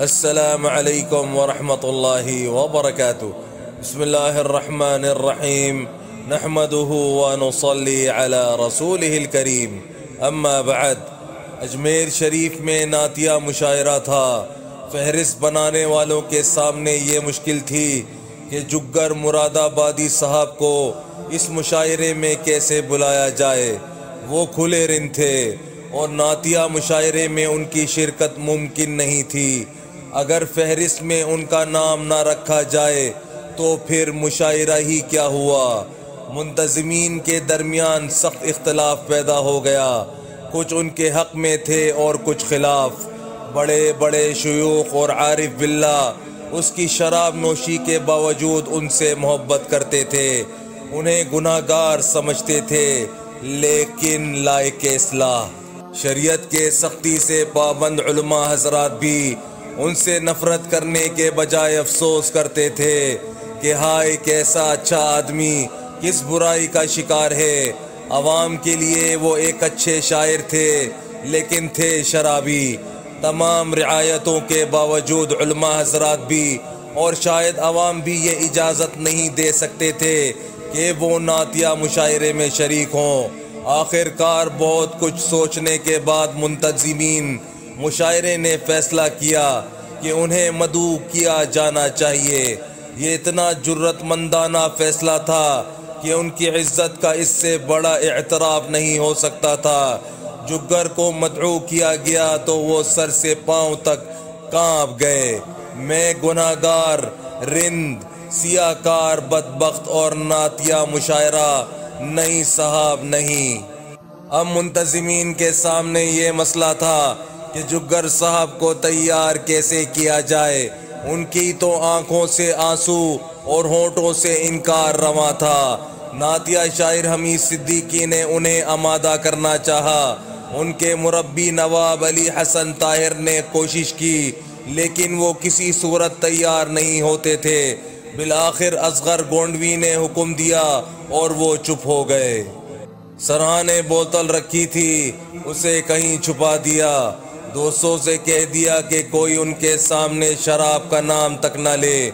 السلام علیکم ورحمۃ اللہ وبرکاتہ۔ بسم اللہ الرحمن الرحیم، نحمده ونصلی علی رسولہ الکریم، اما بعد۔ اجمیر شریف میں نعتیہ مشاعرہ تھا۔ فہرست بنانے والوں کے سامنے یہ مشکل تھی کہ جگر مراد آبادی صاحب کو اس مشاعرے میں کیسے بلایا جائے۔ وہ کھلے رن تھے اور نعتیہ مشاعرے میں ان کی شرکت ممکن نہیں تھی۔ اگر فہرست میں ان کا نام نہ رکھا جائے تو پھر مشاعرہ ہی کیا ہوا۔ منتظمین کے درمیان سخت اختلاف پیدا ہو گیا، کچھ ان کے حق میں تھے اور کچھ خلاف۔ بڑے بڑے شیوخ اور عارف باللہ اس کی شراب نوشی کے باوجود ان سے محبت کرتے تھے، انہیں گناہ گار سمجھتے تھے، لیکن لائق اصلاح شریعت کے سختی سے پابند علماء حضرات بھی ان سے نفرت کرنے کے بجائے افسوس کرتے تھے کہ ہائے کیسا اچھا آدمی کس برائی کا شکار ہے۔ عوام کے لیے وہ ایک اچھے شاعر تھے لیکن تھے شرابی۔ تمام رعایتوں کے باوجود علماء حضرات بھی اور شاید عوام بھی یہ اجازت نہیں دے سکتے تھے کہ وہ نعتیہ مشاعرے میں شریک ہوں۔ آخر کار بہت کچھ سوچنے کے بعد منتظمین مشاعرے نے فیصلہ کیا کہ انہیں مدعو کیا جانا چاہیے۔ یہ اتنا جرأت مندانہ فیصلہ تھا کہ ان کی عزت کا اس سے بڑا اعتراف نہیں ہو سکتا تھا۔ جگر کو مدعو کیا گیا تو وہ سر سے پاؤں تک کانپ گئے۔ میں گناہ گار، رند، سیاہ کار، بدبخت اور نعتیہ مشاعرہ نہیں صاحب نہیں۔ اب منتظمین کے سامنے یہ مسئلہ تھا کہ جگر صاحب کو تیار کیسے کیا جائے۔ ان کی تو آنکھوں سے آنسو اور ہونٹوں سے انکار رواں تھا۔ نعتیہ شاعر حمید صدیقی نے انہیں آمادہ کرنا چاہا۔ ان کے مربی نواب علی حسن طاہر نے کوشش کی لیکن وہ کسی صورت تیار نہیں ہوتے تھے۔ بالآخر اصغر گونڈوی نے حکم دیا اور وہ چپ ہو گئے۔ سرہا نے بوتل رکھی تھی، اسے کہیں چھپا دیا۔ دوستوں سے کہہ دیا کہ کوئی ان کے سامنے شراب کا نام تک نہ لے۔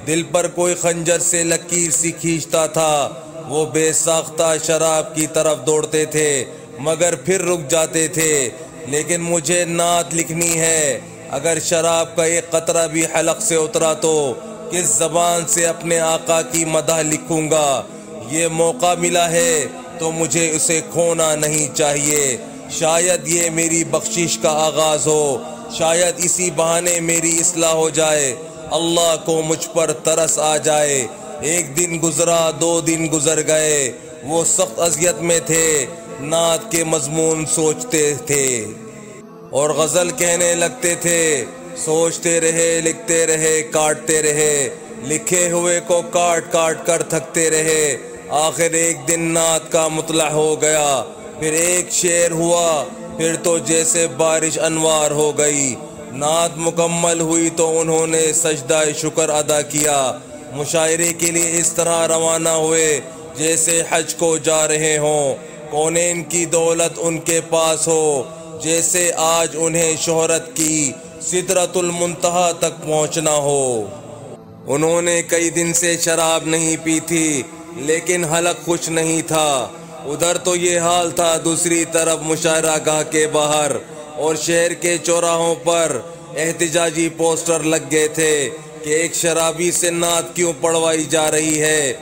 دل پر کوئی خنجر سے لکیر سی کھینچتا تھا۔ وہ بے ساختہ شراب کی طرف دوڑتے تھے مگر پھر رک جاتے تھے۔ لیکن مجھے نعت لکھنی ہے، اگر شراب کا ایک قطرہ بھی حلق سے اترا تو کس زبان سے اپنے آقا کی مدح لکھوں گا۔ یہ موقع ملا ہے تو مجھے اسے کھونا نہیں چاہیے۔ شاید یہ میری بخشش کا آغاز ہو، شاید اسی بہانے میری اصلاح ہو جائے، اللہ کو مجھ پر ترس آ جائے۔ ایک دن گزرا، 2 دن گزر گئے، وہ سخت اذیت میں تھے، نعت کے مضمون سوچتے تھے اور غزل کہنے لگتے تھے۔ سوچتے رہے، لکھتے رہے، کاٹتے رہے، لکھے ہوئے کو کاٹ کاٹ کر تھکتے رہے۔ آخر ایک دن نعت کا مطلع ہو گیا، پھر ایک شعر ہوا، پھر تو جیسے بارش انوار ہو گئی۔ نعت مکمل ہوئی تو انہوں نے سجدہ شکر ادا کیا۔ مشاعرے کے لیے اس طرح روانہ ہوئے جیسے حج کو جا رہے ہوں، کونین کی دولت ان کے پاس ہو، جیسے آج انہیں شہرت کی سدرۃ المنتہا تک پہنچنا ہو۔ انہوں نے کئی دن سے شراب نہیں پی تھی لیکن حلق خوش نہیں تھا۔ ادھر تو یہ حال تھا، دوسری طرف مشاعرہ گاہ کے باہر اور شہر کے چوراہوں پر احتجاجی پوسٹر لگ گئے تھے کہ ایک شرابی سے نعت کیوں پڑھوائی جا رہی ہے۔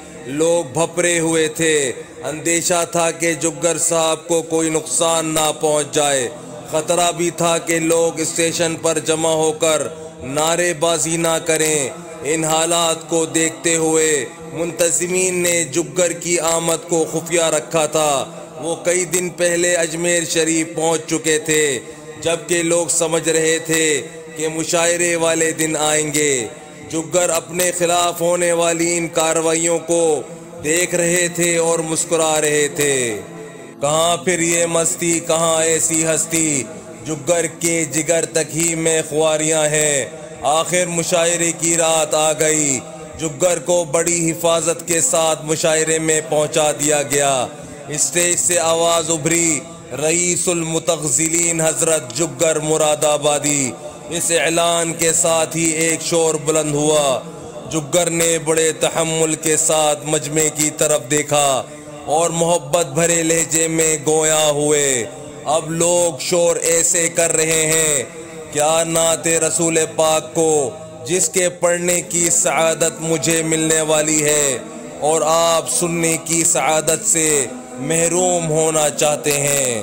لوگ بھپرے ہوئے تھے، اندیشہ تھا کہ جگر صاحب کو کوئی نقصان نہ پہنچ جائے۔ خطرہ بھی تھا کہ لوگ اسٹیشن پر جمع ہو کر نعرے بازی نہ کریں۔ ان حالات کو دیکھتے ہوئے منتظمین نے جگر کی آمد کو خفیہ رکھا تھا۔ وہ کئی دن پہلے اجمیر شریف پہنچ چکے تھے جبکہ لوگ سمجھ رہے تھے کہ مشاعرے والے دن آئیں گے۔ جگر اپنے خلاف ہونے والی ان کارروائیوں کو دیکھ رہے تھے اور مسکرا رہے تھے۔ کہاں پھر یہ مستی، کہاں ایسی ہستی، جگر کے جگر تک ہی میں خواریاں ہیں۔ آخر مشاعرے کی رات آ گئی۔ جگر کو بڑی حفاظت کے ساتھ مشاعرے میں پہنچا دیا گیا۔ اسٹیج سے آواز ابھری، رئیس المتغزلین حضرت جگر مراد آبادی اس اعلان کے ساتھ ہی ایک شور بلند ہوا۔ جگر نے بڑے تحمل کے ساتھ مجمع کی طرف دیکھا اور محبت بھرے لہجے میں گویا ہوئے، اب لوگ شور ایسے کر رہے ہیں کیا نعت رسول پاک کو جس کے پڑھنے کی سعادت مجھے ملنے والی ہے اور آپ سننے کی سعادت سے محروم ہونا چاہتے ہیں۔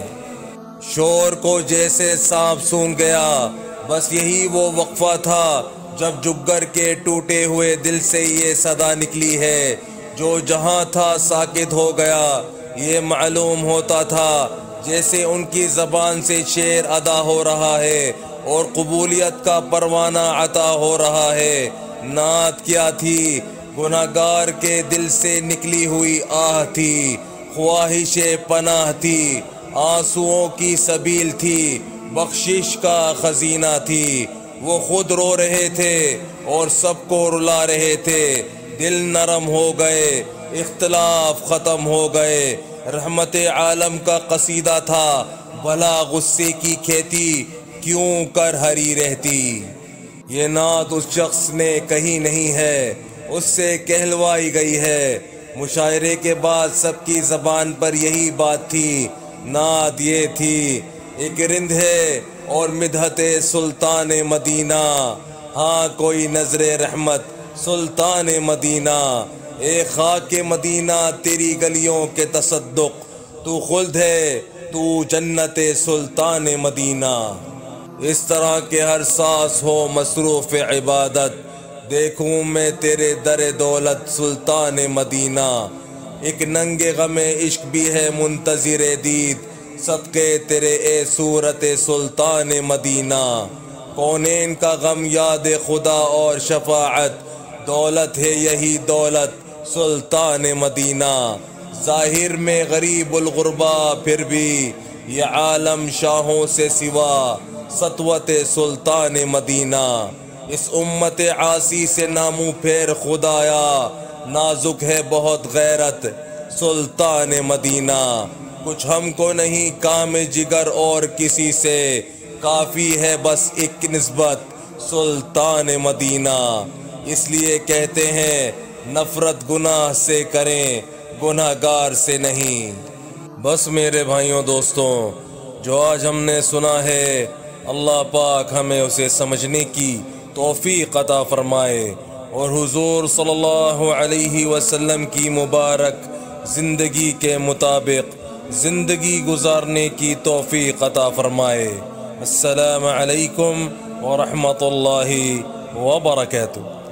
شور کو جیسے سانپ سونگھ گیا، بس یہی وہ وقفہ تھا جب جگر کے ٹوٹے ہوئے دل سے یہ صدا نکلی ہے۔ جو جہاں تھا ساکت ہو گیا، یہ معلوم ہوتا تھا جیسے ان کی زبان سے شعر ادا ہو رہا ہے اور قبولیت کا پروانہ عطا ہو رہا ہے۔ نعت کیا تھی؟ گناہگار کے دل سے نکلی ہوئی آہ تھی، خواہش پناہ تھی، آنسوؤں کی سبیل تھی، بخشش کا خزینہ تھی۔ وہ خود رو رہے تھے اور سب کو رلا رہے تھے، دل نرم ہو گئے، اختلاف ختم ہو گئے۔ رحمت عالم کا قصیدہ تھا، بھلا غصے کی کھیتی کیوں کر ہری رہتی۔ یہ نعت اس شخص نے کہی نہیں ہے، اس سے کہلوائی گئی ہے۔ مشاعرے کے بعد سب کی زبان پر یہی بات تھی۔ نعت یہ تھی، ایک رند ہے اور مدحت سلطان مدینہ، ہاں کوئی نظر رحمت سلطان مدینہ۔ اے خاک مدینہ تیری گلیوں کے تصدق، تو خلد ہے تو جنت سلطان مدینہ۔ اس طرح کے ہر سانس ہو مصروف عبادت، دیکھوں میں تیرے در دولت سلطان مدینہ۔ ایک ننگ غم عشق بھی ہے منتظر دید، صدقے تیرے اے صورت سلطان مدینہ۔ کونین کا غم یاد خدا اور شفاعت، دولت ہے یہی دولت سلطان مدینہ۔ ظاہر میں غریب الغربا پھر بھی یہ عالم شاہوں سے سوا سطوت سلطان مدینہ۔ اس امت عاصی سے ناموں پھیر خدایا، نازک ہے بہت غیرت سلطان مدینہ۔ کچھ ہم کو نہیں کام جگر اور کسی سے، کافی ہے بس ایک نسبت سلطان مدینہ۔ اس لیے کہتے ہیں نفرت گناہ سے کریں، گناہگار سے نہیں۔ بس میرے بھائیوں دوستوں، جو آج ہم نے سنا ہے، اللہ پاک ہمیں اسے سمجھنے کی توفیق عطا فرمائے اور حضور صلی اللہ علیہ وسلم کی مبارک زندگی کے مطابق زندگی گزارنے کی توفیق عطا فرمائے۔ السلام علیکم ورحمۃ اللہ وبرکاتہ۔